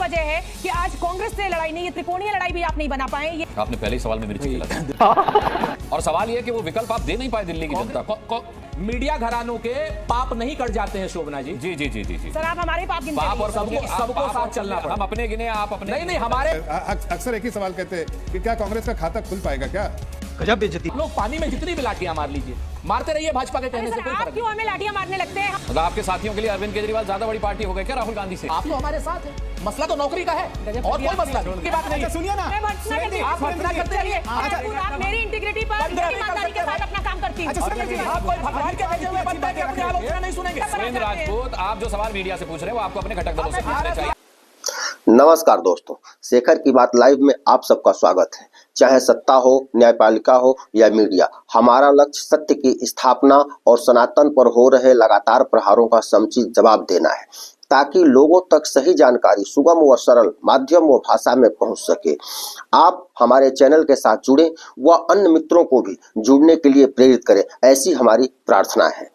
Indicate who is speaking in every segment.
Speaker 1: वजह है कि आज कांग्रेस से लड़ाई नहीं, ये त्रिकोणीय लड़ाई भी आप नहीं बना पाए? ये
Speaker 2: आपने पहले ही सवाल में मिर्ची खिला और सवाल ये कि वो विकल्प आप दे नहीं पाए दिल्ली की जनता।
Speaker 3: मीडिया घरानों के पाप नहीं कट जाते हैं शोभना जी।
Speaker 2: जी जी जी जी जी
Speaker 1: सर, आप हमारे पाप गिनते
Speaker 2: पाप और
Speaker 3: सबको साथ चलना पड़ा।
Speaker 2: हम अपने गिने, आप अपने
Speaker 3: नहीं हमारे
Speaker 4: अक्सर एक ही सवाल कहते हैं कि क्या कांग्रेस का खाता खुल पाएगा क्या?
Speaker 3: गजब बेइज्जती। लोग पानी में जितनी भी लाठियां मार लीजिए, मारते रहिए, भाजपा के कहने से कोई
Speaker 1: आप
Speaker 3: फर्क
Speaker 1: क्यों हमें लाठियां मारने लगते हैं?
Speaker 2: मतलब आपके साथियों के लिए अरविंद केजरीवाल ज्यादा बड़ी पार्टी हो गए क्या राहुल गांधी से?
Speaker 3: नहीं। आप तो हमारे साथ हैं, मसला तो नौकरी का है और कोई मसला नहीं की बात नहीं।
Speaker 4: सुनिए ना,
Speaker 1: मैं भर्त्सना करती हूं।
Speaker 3: आप भर्त्सना करते रहिए।
Speaker 1: आप मेरी इंटीग्रिटी पर ईमानदारी के साथ अपना काम करती हूं।
Speaker 3: आप कोई भगवान के भेजे हुए बंदे की अपनी आलोचना नहीं सुनेंगे।
Speaker 2: सुरेंद्र राजपूत, आप जो सवाल मीडिया से पूछ रहे हैं वो आपको अपने घटक दलों से पूछने चाहिए।
Speaker 5: नमस्कार दोस्तों, शेखर की बात लाइव में आप सबका स्वागत है। चाहे सत्ता हो, न्यायपालिका हो या मीडिया, हमारा लक्ष्य सत्य की स्थापना और सनातन पर हो रहे लगातार प्रहारों का समुचित जवाब देना है, ताकि लोगों तक सही जानकारी सुगम व सरल माध्यम व भाषा में पहुंच सके। आप हमारे चैनल के साथ जुड़ें व अन्य मित्रों को भी जुड़ने के लिए प्रेरित करें, ऐसी हमारी प्रार्थना है।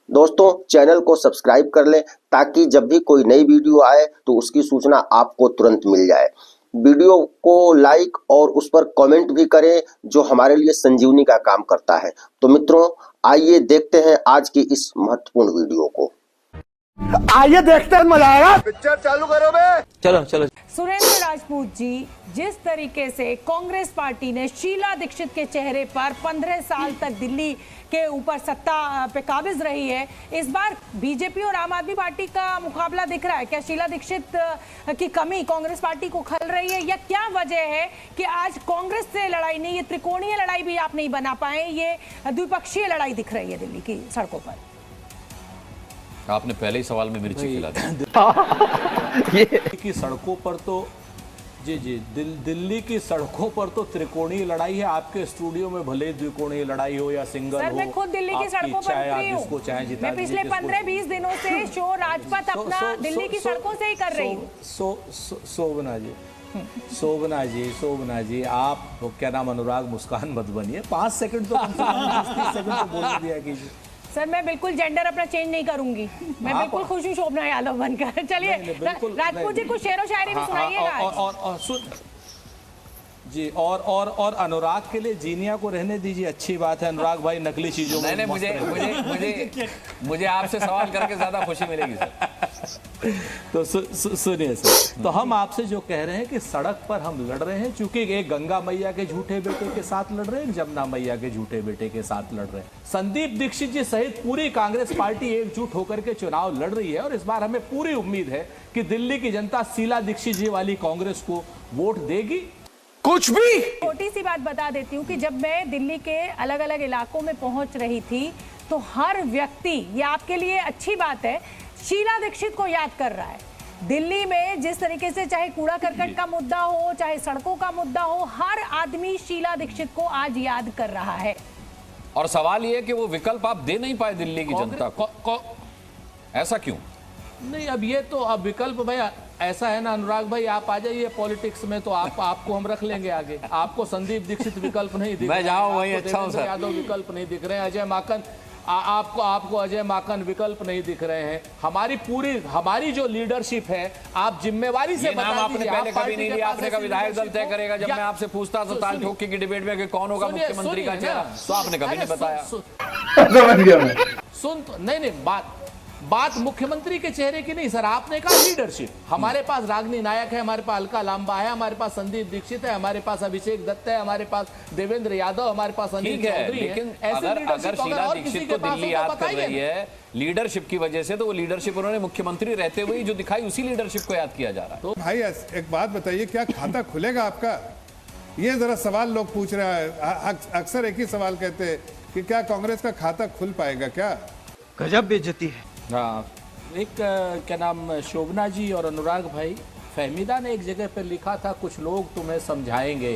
Speaker 5: दोस्तों, चैनल को सब्सक्राइब कर लें ताकि जब भी कोई नई वीडियो आए तो उसकी सूचना आपको तुरंत मिल जाए। वीडियो को लाइक और उस पर कमेंट भी करें, जो हमारे लिए संजीवनी का काम करता है। तो मित्रों, आइए देखते हैं आज की इस महत्वपूर्ण वीडियो को।
Speaker 6: आइए देखते हैं, मजा आएगा।
Speaker 4: पिक्चर चालू करो बे।
Speaker 6: चलो चलो।
Speaker 1: सुरेंद्र राजपूत जी, जिस तरीके से कांग्रेस पार्टी ने शीला दीक्षित के चेहरे पर 15 साल तक दिल्ली के ऊपर सत्ता पे काबिज रही है, इस बार बीजेपी और आम आदमी पार्टी का मुकाबला दिख रहा है। क्या शीला दीक्षित की कमी कांग्रेस पार्टी को खल रही है, या क्या वजह है कि आज कांग्रेस से लड़ाई नहीं, ये त्रिकोणीय लड़ाई भी आप नहीं बना पाए, ये द्विपक्षीय लड़ाई दिख रही है दिल्ली की सड़कों पर?
Speaker 2: आपने पहले ही सवाल में मिर्ची खिला दी।
Speaker 3: की सड़कों पर तो दिल्ली की सड़कों पर तो त्रिकोणीय लड़ाई है। आपके स्टूडियो में भले द्विकोणीय लड़ाई हो या सिंगल
Speaker 1: सर,
Speaker 3: हो,
Speaker 1: मैं खुद दिल्ली की सड़कों पर उतरी हूं। मैं पिछले 15-20 दिनों से शो राजपथ अपना दिल्ली की सड़कों से ही कर रही हूँ। शोभना जी, आप क्या नाम, अनुराग मुस्कान मत बनिए। 5 सेकंड तो 30 सेकंड तो बोल दिया कीजिए। सर, मैं बिल्कुल जेंडर अपना चेंज नहीं करूंगी। मैं बिल्कुल खुश हूँ शोभना यादव बनकर। चलिए राजपूत जी, कुछ शेरो शायरी भी सुनाइएगा जी। और अनुराग के लिए जीनिया को रहने दीजिए, अच्छी बात है। अनुराग भाई नकली चीजों में
Speaker 2: नहीं, मुझे आपसे सवाल करके ज्यादा खुशी मिलेगी सर।
Speaker 3: तो सुनिए सर, तो हम आपसे जो कह रहे हैं कि सड़क पर हम लड़ रहे हैं, चूंकि एक गंगा मैया के झूठे बेटे के साथ लड़ रहे हैं, जमुना मैया के झूठे बेटे के साथ लड़ रहे हैं। संदीप दीक्षित जी सहित पूरी कांग्रेस पार्टी एकजुट होकर के चुनाव लड़ रही है, और इस बार हमें पूरी उम्मीद है कि दिल्ली की जनता शीला दीक्षित जी वाली कांग्रेस को वोट देगी।
Speaker 6: कुछ भी
Speaker 1: छोटी सी बात बता देती हूँ कि जब मैं दिल्ली के अलग अलग इलाकों में पहुंच रही थी तो हर व्यक्ति, ये आपके लिए अच्छी बात है, शीला दीक्षित को याद कर रहा है। दिल्ली में जिस तरीके से चाहे कूड़ा करकट का मुद्दा हो, चाहे सड़कों का मुद्दा हो, हर आदमी शीला दीक्षित को आज याद कर रहा है।
Speaker 2: और सवाल ये कि वो विकल्प आप दे नहीं पाए दिल्ली की जनता को, ऐसा क्यों?
Speaker 3: नहीं, अब ये तो अब विकल्प भाई ऐसा है ना अनुराग भाई, आप आ जाइए पॉलिटिक्स में तो आपको हम रख लेंगे आगे। आपको संदीप दीक्षित विकल्प नहीं दिख रहे,
Speaker 2: मैं जाऊं वहीं अच्छा हूं सर।
Speaker 3: यादव विकल्प नहीं दिख रहे हैं, अजय माकन आपको अजय माकन विकल्प नहीं दिख रहे हैं। हमारी जो लीडरशिप है, आप जिम्मेवारी से बता
Speaker 2: आपने पहले कभी नहीं लिया। आपने कहा विधायक दल तय करेगा। जब मैं आपसे पूछता तो ताल ठोकी की डिबेट में कि कौन होगा मुख्यमंत्री का चेहरा, तो आपने कभी नहीं बताया।
Speaker 6: समझ गया मैं।
Speaker 3: सुन तो नहीं, बात मुख्यमंत्री के चेहरे की नहीं सर, आपने कहा लीडरशिप। हमारे पास रागिनी नायक है, हमारे पास अलका लांबा है, हमारे पास संदीप दीक्षित है, हमारे पास अभिषेक दत्त है, हमारे पास देवेंद्र यादव, हमारे पास अनिल चौधरी है।
Speaker 2: लेकिन अगर शीला दीक्षित को दिल्ली याद कर रही है लीडरशिप की वजह से, तो वो लीडरशिप उन्होंने मुख्यमंत्री रहते हुए जो दिखाई, उसी लीडरशिप को याद किया जा रहा है।
Speaker 4: तो भाई एक बात बताइए, क्या खाता खुलेगा आपका? ये जरा सवाल लोग पूछ रहे हैं। अक्सर एक ही सवाल कहते हैं कि क्या कांग्रेस का खाता खुल पाएगा क्या?
Speaker 6: गजब बेइज्जती है।
Speaker 3: हाँ, एक क्या नाम, शोभना जी और अनुराग भाई, फहमीदा ने एक जगह पर लिखा था, कुछ लोग तुम्हें समझाएंगे,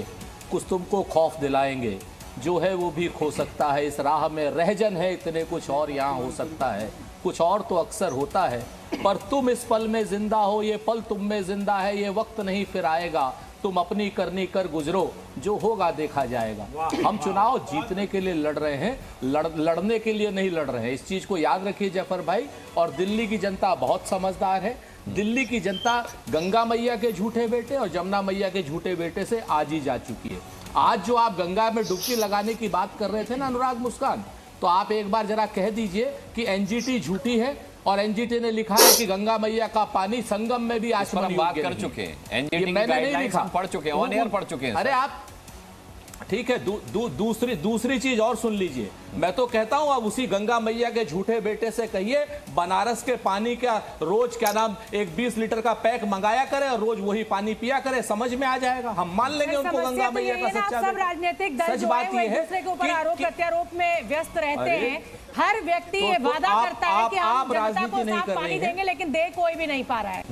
Speaker 3: कुछ तुमको खौफ दिलाएंगे, जो है वो भी खो सकता है, इस राह में रहजन है इतने, कुछ और यहाँ हो सकता है, कुछ और तो अक्सर होता है, पर तुम इस पल में जिंदा हो, ये पल तुम में जिंदा है, ये वक्त नहीं फिर आएगा, तुम अपनी करनी कर गुजरो, जो होगा देखा जाएगा। हम चुनाव जीतने के लिए लड़ रहे हैं, लड़ने के लिए नहीं लड़ रहे हैं। इस चीज को याद रखिए जफर भाई। और दिल्ली की जनता बहुत समझदार है। दिल्ली की जनता गंगा मैया के झूठे बेटे और जमुना मैया के झूठे बेटे से आज ही जा चुकी है। आज जो आप गंगा में डुबकी लगाने की बात कर रहे थे ना अनुराग मुस्कान, तो आप एक बार जरा कह दीजिए कि एनजीटी झूठी है और एनजीटी ने लिखा है कि गंगा मैया का पानी संगम में भी आचमन
Speaker 2: बात कर चुके हैं। एनजीटी की
Speaker 3: मैंने नहीं
Speaker 2: गाइडलाइंस
Speaker 3: लिखा,
Speaker 2: हम पढ़ चुके हैं, ऑन एयर पढ़ चुके हैं।
Speaker 3: अरे आप ठीक है, दूसरी चीज और सुन लीजिए। मैं तो कहता हूं अब उसी गंगा मैया के झूठे बेटे से कहिए बनारस के पानी का रोज क्या नाम एक 20 लीटर का पैक मंगाया करे और रोज वही पानी पिया करे, समझ में आ जाएगा। हम मान लेंगे उनको गंगा मैया का सच्चा
Speaker 1: सब राजनीतिक दल जो है वो एक दूसरे के ऊपर आरोप प्रत्यारोप में व्यस्त रहते हैं। हर व्यक्ति ये वादा करता है कि हम जनता को साफ पानी देंगे, लेकिन दे कोई भी नहीं पा रहा है।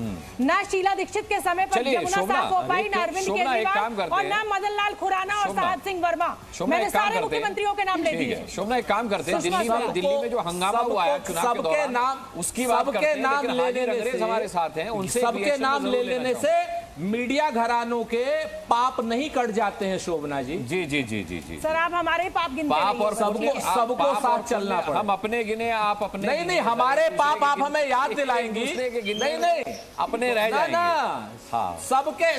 Speaker 1: ना शीला दीक्षित के समय पर जमुना साफ हो पाई, ना अरविंद केजरीवाल और ना मदन लाल खुराना और साहब सिंह वर्मा। मैंने सारे मुख्यमंत्रियों के नाम ले दिए।
Speaker 2: शोभना एक काम करते हैं, दिल्ली में जो हंगामा हुआ है चुनाव के दौरान, उसकी बात करते हैं।
Speaker 3: नाम ले लेने से
Speaker 2: हमारे साथ हैं, उनसे
Speaker 3: सबके नाम ले लेने से मीडिया घरानों के पाप नहीं कट जाते हैं शोभना जी।
Speaker 2: जी जी जी जी जी
Speaker 1: सर, आप हमारे पाप गिनते
Speaker 2: पाप और
Speaker 3: सबको साथ चलना पड़े।
Speaker 2: हम अपने गिने, आप अपने
Speaker 3: नहीं, हमारे पाप आप हमें याद दिलाएंगी। नहीं,
Speaker 2: अपने रह जाएंगे।
Speaker 3: हाँ,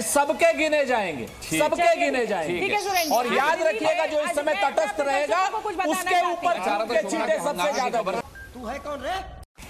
Speaker 3: सबके गिने जाएंगे, सबके गिने जाएंगे। और याद रखिएगा जो इस समय तटस्थ रहेगा उसके ऊपर चीटे सबसे ज्यादा।
Speaker 6: तू है कौन रे?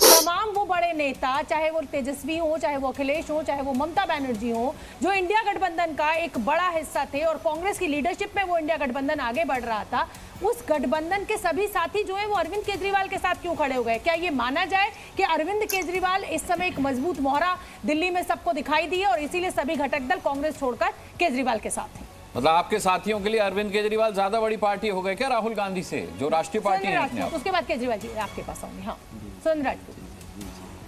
Speaker 1: तमाम वो बड़े नेता, चाहे वो तेजस्वी हो, चाहे वो अखिलेश हो, चाहे वो ममता बनर्जी हो, जो इंडिया गठबंधन का एक बड़ा हिस्सा थे और कांग्रेस की लीडरशिप में वो इंडिया गठबंधन आगे बढ़ रहा था, उस गठबंधन के सभी साथी जो है वो अरविंद केजरीवाल के साथ क्यों खड़े हो गए? क्या ये माना जाए कि अरविंद केजरीवाल इस समय एक मजबूत मोहरा दिल्ली में सबको दिखाई दी है और इसीलिए सभी घटक दल कांग्रेस छोड़कर केजरीवाल के साथ हैं?
Speaker 2: मतलब आपके साथियों के लिए अरविंद केजरीवाल ज्यादा बड़ी पार्टी हो गए क्या राहुल गांधी से, जो राष्ट्रीय पार्टी है?
Speaker 1: उसके बाद केजरीवाल जी आपके पास आऊंगी। हाँ, सुरेंद्र राजपूत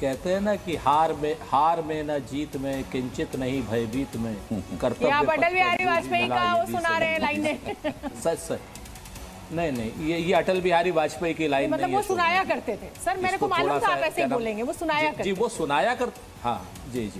Speaker 3: कहते हैं ना कि हार में न जीत में, किंचित नहीं भयभीत में, कर्तव्य।
Speaker 1: आप अटल बिहारी वाजपेयी का वो सुना रहे हैं लाइनें।
Speaker 3: सच नहीं, ये अटल बिहारी वाजपेयी की लाइन
Speaker 1: मतलब
Speaker 3: नहीं
Speaker 1: वो
Speaker 3: है,
Speaker 1: सुनाया करते थे। सर मेरे को मालूम था आप ऐसे ही बोलेंगे, वो सुनाया करते।
Speaker 3: जी वो सुनाया कर, हाँ जी।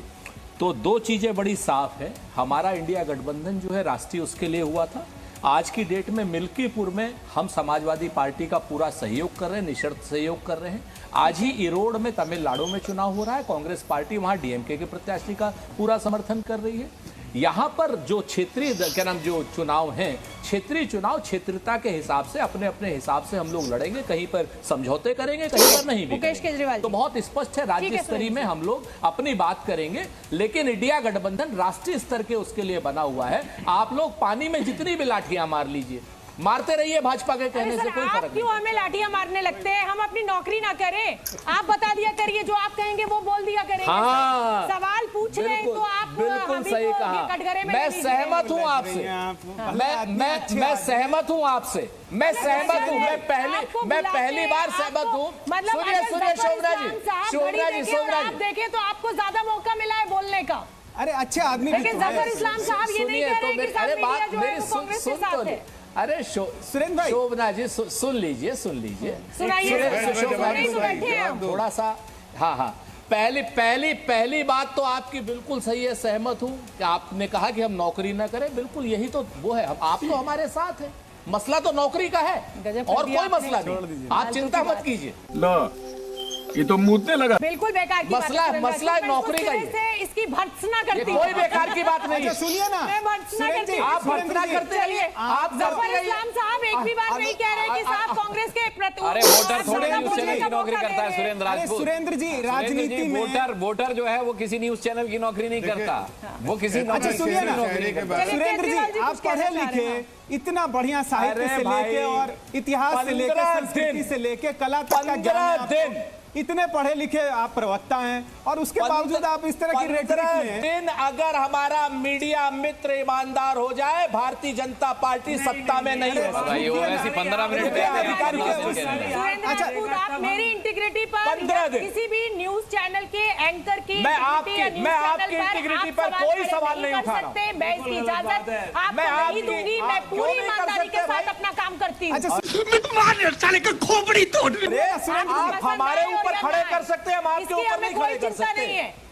Speaker 3: तो दो चीजें बड़ी साफ है। हमारा इंडिया गठबंधन जो है राष्ट्रीय उसके लिए हुआ था। आज की डेट में मिल्कीपुर में हम समाजवादी पार्टी का पूरा सहयोग कर रहे हैं, निशर्त सहयोग कर रहे हैं। आज ही इरोड में तमिलनाडु में चुनाव हो रहा है, कांग्रेस पार्टी वहां डीएमके के प्रत्याशी का पूरा समर्थन कर रही है। यहाँ पर जो क्षेत्रीय क्या नाम जो चुनाव हैं, क्षेत्रीय चुनाव क्षेत्रीयता के हिसाब से अपने अपने हिसाब से हम लोग लड़ेंगे, कहीं पर समझौते करेंगे, कहीं पर नहीं भी करेंगे। तो बहुत स्पष्ट है, राज्य स्तरीय में हम लोग अपनी बात करेंगे, लेकिन इंडिया गठबंधन राष्ट्रीय स्तर के उसके लिए बना हुआ है। आप लोग पानी में जितनी भी लाठियां मार लीजिए, मारते रहिए, भाजपा के कहने से कोई फर्क नहीं।
Speaker 1: क्यों हमें लाठियां मारने लगते हैं? हम अपनी नौकरी ना करें, आप बता दिया करिए, जो आप कहेंगे वो बोल दिया करेंगे।
Speaker 3: हाँ,
Speaker 1: सवाल पूछ रहे हैं तो आप
Speaker 3: बिल्कुल सही कहा। मैं सहमत हूँ आपसे, मैं सहमत हूँ आपसे, मैं सहमत हूँ। मैं पहली बार सहमत हूँ। सुनिए शोभना जी,
Speaker 1: आप देखें तो आपको ज्यादा मौका मिला है बोलने का।
Speaker 6: अरे अच्छे आदमी,
Speaker 1: लेकिन जफर इस्लाम साहब ये नहीं कह रहे कि सब मीडिया जो है वो कांग्रेस के साथ है।
Speaker 3: अरे सुरेंद्र भाई, शोभना जी सुन लीजिए थोड़ा सा। हाँ, पहली बात तो आपकी बिल्कुल सही है, सहमत हूँ कि आपने कहा कि हम नौकरी ना करें। बिल्कुल यही तो वो है, आप तो हमारे साथ है। मसला तो नौकरी का है और कोई मसला नहीं, आप चिंता मत कीजिए।
Speaker 6: ये तो मूतने लगा।
Speaker 1: बिल्कुल बेकार की
Speaker 3: मसला नौकरी का ही है।
Speaker 1: इसकी भर्त्सना करती
Speaker 3: कोई बेकार की बात नहीं है।
Speaker 6: सुनिए ना,
Speaker 1: मैं भर्त्सना करती हूं।
Speaker 3: आप भर्त्सना करते रहिए। आप
Speaker 1: जफर इस्लाम साहब एक भी बार नहीं कह रहे कि साहब कांग्रेस के प्रति।
Speaker 2: अरे वोटर थोड़ी न्यूज चैनल की नौकरी करता है सुरेंद्र राजपूत।
Speaker 6: सुरेंद्र जी, राजनीति में
Speaker 2: वोटर जो है वो किसी न्यूज चैनल की नौकरी नहीं करता, वो किसी
Speaker 6: अच्छा सुनिए ना सुरेंद्र जी, आप पढ़े लिखे, इतना बढ़िया साहित्य से लेके और इतिहास से लेके, संस्कृति से लेके, कला तक का ज्ञान, इतने पढ़े लिखे आप प्रवक्ता हैं और उसके बावजूद आप इस तरह की रेटरिक में।
Speaker 3: अगर हमारा मीडिया मित्र ईमानदार हो जाए, भारतीय जनता पार्टी सत्ता में नहीं रह सकती।
Speaker 2: 15 मिनट
Speaker 1: अच्छा, आप मेरी इंटीग्रिटी पर किसी भी न्यूज चैनल के एंकर की
Speaker 3: मैं आपकी इंटीग्रिटी पर कोई सवाल नहीं उठा रहा।
Speaker 1: मैं इसकी इजाजत आपको नहीं दूंगी। मैं पूरी ईमानदारी के साथ अपना काम करती हूँ।
Speaker 3: हमारे ऊपर खड़े कर सकते हैं, हम आपके ऊपर नहीं खड़े कर सकते।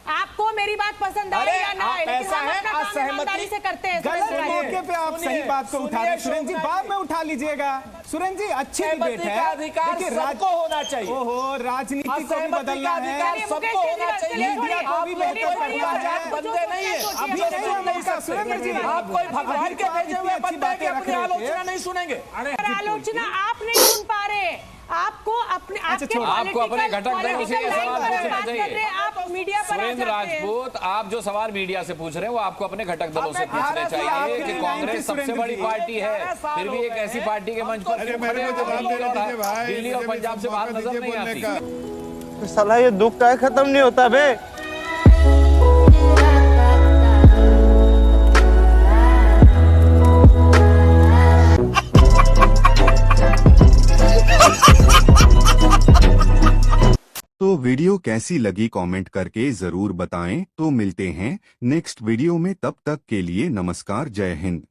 Speaker 1: आपको मेरी बात पसंद आए
Speaker 3: अरे,
Speaker 1: या ना आए,
Speaker 3: आप
Speaker 1: लेकिन
Speaker 3: ऐसा
Speaker 1: हम
Speaker 3: है,
Speaker 1: अपना काम
Speaker 3: असहमति-
Speaker 1: ईमानदारी से करते हैं।
Speaker 6: गलत
Speaker 1: सुरेंद्र राय।
Speaker 6: मौके पे आप सही बात को उठा रहे हैं सुरेंद्र जी, बाद में उठा लीजिएगा। सुरेंद्र जी अच्छी
Speaker 3: सहमति
Speaker 6: डिबेट है,
Speaker 3: का अधिकार
Speaker 6: देखिए,
Speaker 3: सबको होना चाहिए।
Speaker 6: ओहो, राजनीति को भी
Speaker 3: असहमति का
Speaker 6: बदलना है।
Speaker 3: अधिकार
Speaker 1: चलिए,
Speaker 3: सबको
Speaker 1: मुकेश
Speaker 3: होना
Speaker 1: केजरीवाल,
Speaker 3: चाहिए।
Speaker 1: चलिए, छोड़िए,
Speaker 3: आप
Speaker 1: छोड़िए,
Speaker 3: लोग कोई
Speaker 1: छोड़िए,
Speaker 3: आजाद
Speaker 1: छोड़िए,
Speaker 3: बंदे नहीं है,
Speaker 1: सोचिए,
Speaker 3: आप
Speaker 1: सोचिए,
Speaker 3: ये
Speaker 1: सोचिए,
Speaker 3: सुन नहीं
Speaker 1: सोचिए,
Speaker 3: सकते।
Speaker 1: सुरेंद्र जी,
Speaker 3: आप कोई भगवान के भेजे हुए
Speaker 6: इतनी
Speaker 3: बंदे
Speaker 6: अच्छी
Speaker 3: की अपनी
Speaker 6: बातें रख रहे
Speaker 3: आलोचना
Speaker 6: थे।
Speaker 3: नहीं सुनेंगे।
Speaker 1: पर आलोचना आप नहीं सुन पा रहे। आपको अपने आपके
Speaker 6: छोड़ो।
Speaker 2: आपको अपने घटक दलों से
Speaker 1: पॉलिटिकल
Speaker 2: ये सवाल
Speaker 1: लाइन पर
Speaker 2: पूछना
Speaker 1: बात कर
Speaker 2: चाहिए।
Speaker 1: रहे हैं, आप मीडिया पर आ
Speaker 2: सुरेंद्र
Speaker 1: जाते हैं।
Speaker 2: राजपूत, आप जो सवाल मीडिया से पूछ रहे हैं वो आपको अपने घटक दलों से पूछने
Speaker 6: भारत की
Speaker 2: चाहिए
Speaker 6: आखिरी
Speaker 2: कि
Speaker 6: लाइन
Speaker 2: कांग्रेस
Speaker 6: थी
Speaker 2: सबसे
Speaker 6: सुरेंद्र
Speaker 2: बड़ी
Speaker 6: जी।
Speaker 2: पार्टी है, फिर भी एक ऐसी पार्टी के मंच पर
Speaker 4: अरे
Speaker 2: क्यों
Speaker 4: मेरे
Speaker 2: खड़े
Speaker 4: को
Speaker 2: हैं?
Speaker 4: जवाब देने दीजिए भाई,
Speaker 2: दिल्ली और
Speaker 4: मुझे भी
Speaker 2: पंजाब से
Speaker 4: मौका
Speaker 2: बात नजर
Speaker 4: दीजिए
Speaker 2: नहीं
Speaker 4: बोलने
Speaker 2: आती।
Speaker 4: का।
Speaker 7: साला ये दुख का खत्म नहीं होता बे।
Speaker 8: तो वीडियो कैसी लगी कमेंट करके जरूर बताएं। तो मिलते हैं नेक्स्ट वीडियो में, तब तक के लिए नमस्कार, जय हिंद।